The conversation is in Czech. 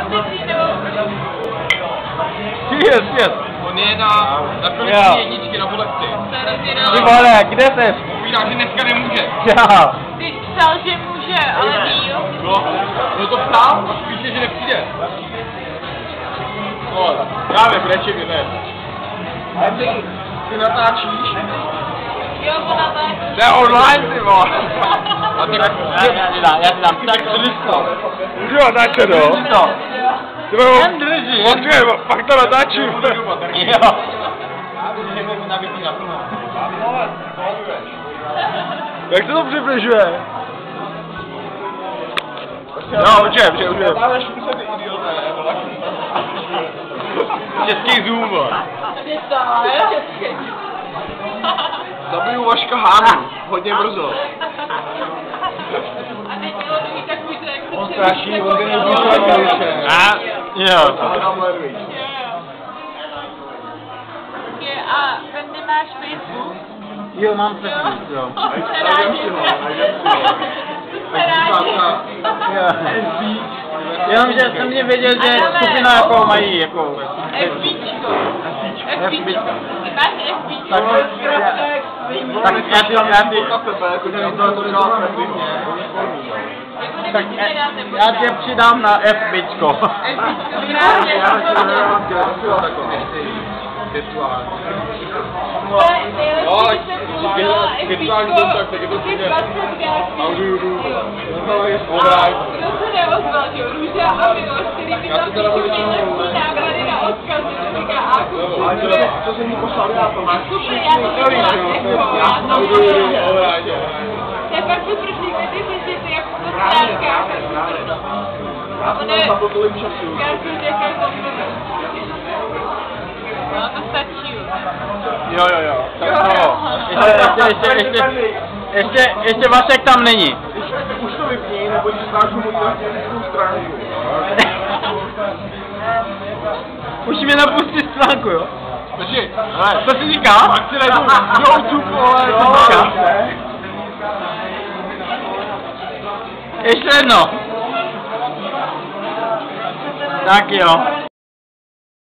otevří nebo... Yes. On je na konečné jedničky na bolesti. Ty vole, kde jsi? Povídá, že dneska nemůže. Já. Ty psal, že může, ale díl. No to psal, a píše, že nepřijde. No, já vím, radši mi ne. Ale ty natáčíš? Jo, to natáčí. To je online, ty vole. A tak Já ti dám tak listo. můžu natáčet, no? Listo. Ty vole, pak to natáčím. Jo. Jak se to přibližuje? Jo, určitě. Český zoom, vole. Ty to, je český. Zabiju Vaška Hánu, hodně brzo. A teď to mít takový to, jak se On straší, on by nebyl A, jo. A Wendy, máš Facebook? Jo, mám Facebook, jo. Jsme rádi. Jsme rádi. Jenom, že jsem mě věděl, že skupina jako mají, jako... FBčko. FBčko. Ty máš FBčko. Tak já tě přidám na FBčko. Virtuální kontakt, tak je to stejně. How do you do? Kdo se neozval, že Růža a Miloš, který by tam píšou nejlepší náklady na odkazy, to říká Aku. Co jsem mu poslal, já to máš. Super, já to mám. To je pak to první, kdy ty si jak po stránkách. A on je... Já jsem řekl, no to stačí. Jo. Ještě Vašek tam není. Už to vypni, nebo ti stážu mu nějakou stránku. Už mi napustí stránku, jo? Takže, Co si říká? pak si najdu YouTube, ale Co říká? Ještě jedno. Tak jo.